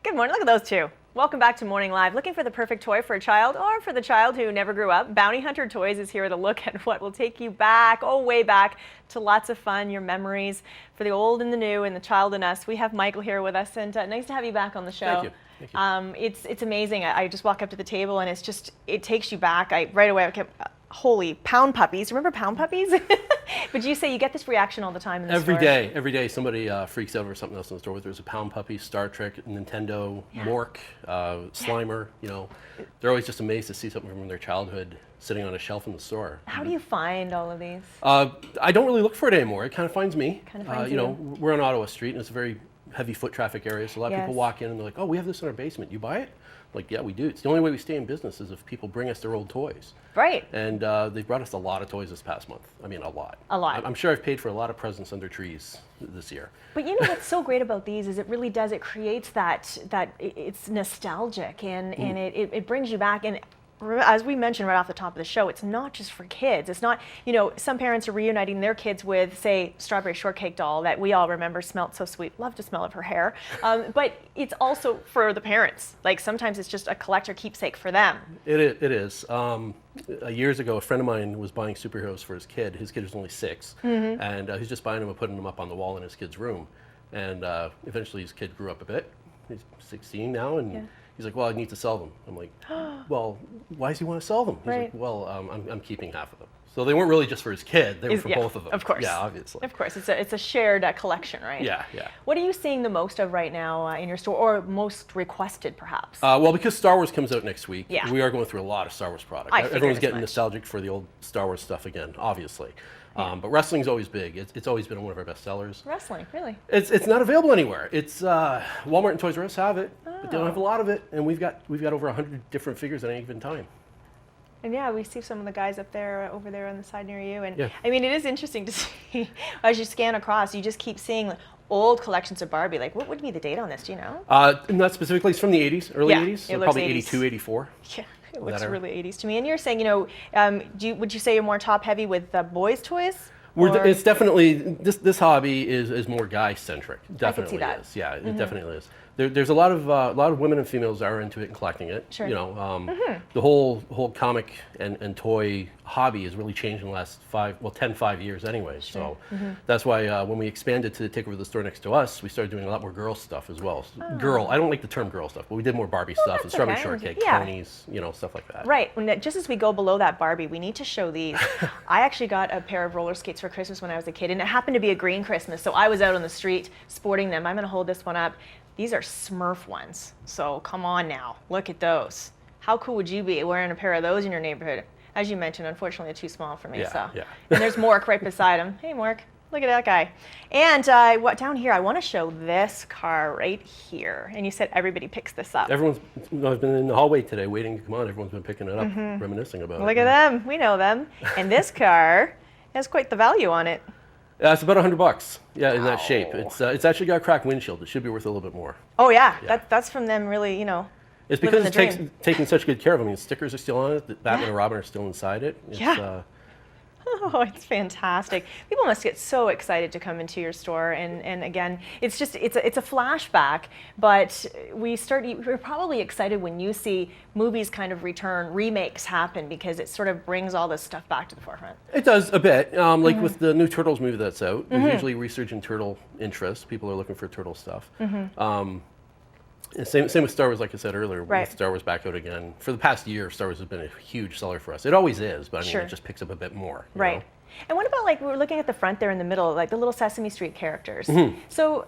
Good morning. Look at those two. Welcome back to Morning Live. Looking for the perfect toy for a child or for the child who never grew up? Bounty Hunter Toys is here to look at what will take you back, way back, to lots of fun, your memories for the old and the new and the child in us. We have Michael here with us, and nice to have you back on the show. Thank you. Thank you. It's amazing. I just walk up to the table and it takes you back. Right away I kept, holy, pound puppies. Remember pound puppies? But you say you get this reaction all the time in the store. Every day somebody freaks out over something else in the store. Whether it's a Pound Puppy, Star Trek, Nintendo, Mork, Slimer, they're always just amazed to see something from their childhood sitting on a shelf in the store. How do you find all of these? I don't really look for it anymore. It kind of finds me. You. We're on Ottawa Street and it's a very heavy foot traffic area, so a lot of people walk in and they're like, oh, we have this in our basement. You buy it? I'm like, yeah, we do. It's the only way we stay in business is if people bring us their old toys. Right. And they've brought us a lot of toys this past month. I mean, a lot. A lot. I'm sure I've paid for a lot of presents under trees this year. But you know what's so great about these is it creates that it's nostalgic and it brings you back. And as we mentioned right off the top of the show, it's not just for kids. It's not, some parents are reuniting their kids with, say, Strawberry Shortcake Doll that we all remember smelled so sweet. Love to smell of her hair. But it's also for the parents. Like sometimes it's just a collector keepsake for them. It is. Years ago, a friend of mine was buying superheroes for his kid. His kid was only 6. And he's just buying them and putting them up on the wall in his kid's room. And eventually his kid grew up a bit. He's 16 now, and he's like, well, I need to sell them. I'm like, well, why does he want to sell them? He's like, well, I'm keeping half of them. So they weren't really just for his kid, they were for both of them. Of course. Yeah, obviously. Of course, it's a shared collection, right? Yeah. What are you seeing the most of right now in your store, or most requested perhaps? Well, because Star Wars comes out next week, Yeah. we are going through a lot of Star Wars product. Everyone's getting nostalgic for the old Star Wars stuff again, obviously. But wrestling's always big. It's always been one of our best sellers. Wrestling, really? It's not available anywhere. It's Walmart and Toys R Us have it, but they don't have a lot of it, and we've got over 100 different figures at any given time. And yeah, we see some of the guys up there, over there on the side near you. And I mean, it is interesting to see, as you scan across, you just keep seeing old collections of Barbie. Like, what would be the date on this, do you know? Not specifically, it's from the 80s, early 80s, so probably 80s. 82, 84. Yeah, it looks really 80s to me. And you're saying, would you say you're more top heavy with boys' toys? It's definitely, this hobby is more guy-centric. Definitely I can see that. is. Yeah, it definitely is. There's a lot of women and females that are into it and collecting it. Sure. The whole comic and toy hobby has really changed in the last 5 years anyways. Sure. So that's why when we expanded to take over the store next to us, we started doing a lot more girl stuff as well. Girl, I don't like the term girl stuff, but we did more Barbie stuff and Strawberry Shortcake, ponies, stuff like that. Right. Just as we go below that Barbie, we need to show these. I actually got a pair of roller skates for Christmas when I was a kid, and it happened to be a green Christmas, so I was out on the street sporting them. I'm going to hold this one up. These are Smurf ones, so come on now, look at those. How cool would you be wearing a pair of those in your neighborhood? As you mentioned, unfortunately, they're too small for me. Yeah. And there's Mork right beside him. Hey, Mork, look at that guy. And down here, I want to show this car right here. And you said everybody picks this up. I've been in the hallway today waiting to come on. Everyone's been picking it up, reminiscing about it. Look at them, we know them. And this car has quite the value on it. It's about $100. Yeah, in that shape. It's actually got a cracked windshield. It should be worth a little bit more. Oh yeah. That's from them really, It's because it's taking such good care of them. I mean, stickers are still on it. The Batman and Robin are still inside it. Oh, it's fantastic. People must get so excited to come into your store, and again, it's a flashback, but we're probably excited when you see movies kind of return, remakes happen, because it sort of brings all this stuff back to the forefront. It does a bit. Like with the new Turtles movie that's out, there's usually resurgent turtle interest. People are looking for turtle stuff. And same with Star Wars, like I said earlier, with Star Wars back out again. For the past year, Star Wars has been a huge seller for us. It always is, but I mean, it just picks up a bit more. You know? And what about, we're looking at the front there in the middle, like the little Sesame Street characters. So,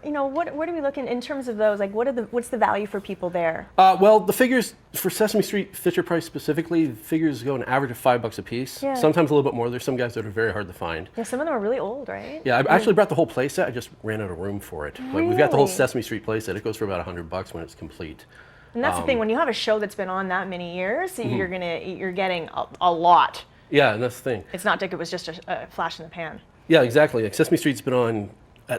what are we looking in terms of those? Like, what's the value for people there? Well, the figures for Sesame Street Fisher Price specifically, the figures go an average of $5 a piece. Yeah. Sometimes a little bit more. There's some guys that are very hard to find. Yeah, some of them are really old, right? Yeah, I actually brought the whole playset. I just ran out of room for it. But we've got the whole Sesame Street playset. It goes for about $100 when it's complete. And that's the thing. When you have a show that's been on that many years, you're getting a lot. Yeah, and that's the thing. It's not like it was just a flash in the pan. Yeah, exactly. Like Sesame Street's been on I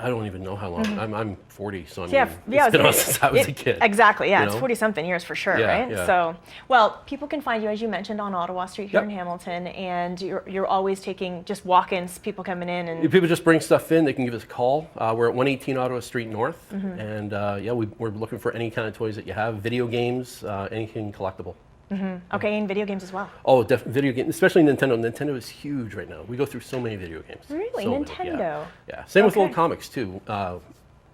don't even know how long. I'm 40, so I mean, Yeah, it's been on since I was a kid. Exactly, yeah, you it's know? 40-something years for sure, Yeah, right? yeah. So, well, people can find you, as you mentioned, on Ottawa Street here Yep. in Hamilton, and you're always taking just walk-ins, people coming in and... If people just bring stuff in, they can give us a call. We're at 118 Ottawa Street North, and yeah, we're looking for any kind of toys that you have, video games, anything collectible. Okay, and video games as well. Oh, video games, especially Nintendo. Nintendo is huge right now. We go through so many video games. Really? So many, Nintendo? Yeah. Same with Okay. old comics, too.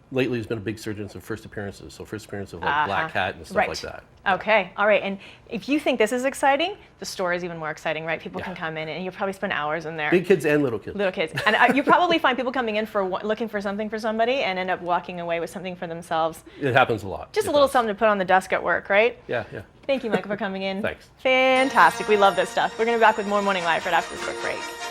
Lately, there's been a big surge of first appearances. So first appearance of like Black Cat and stuff Right. like that. Okay, all right, and if you think this is exciting, the store is even more exciting, right? People can Yeah. come in and you'll probably spend hours in there. Big kids and little kids. Little kids. And you probably find people coming in for looking for something for somebody and end up walking away with something for themselves. It happens a lot. Just It a little does. something to put on the desk at work, right? Yeah, yeah. Thank you, Michael, for coming in. Thanks. Fantastic. We love this stuff. We're going to be back with more Morning Live right after this quick break.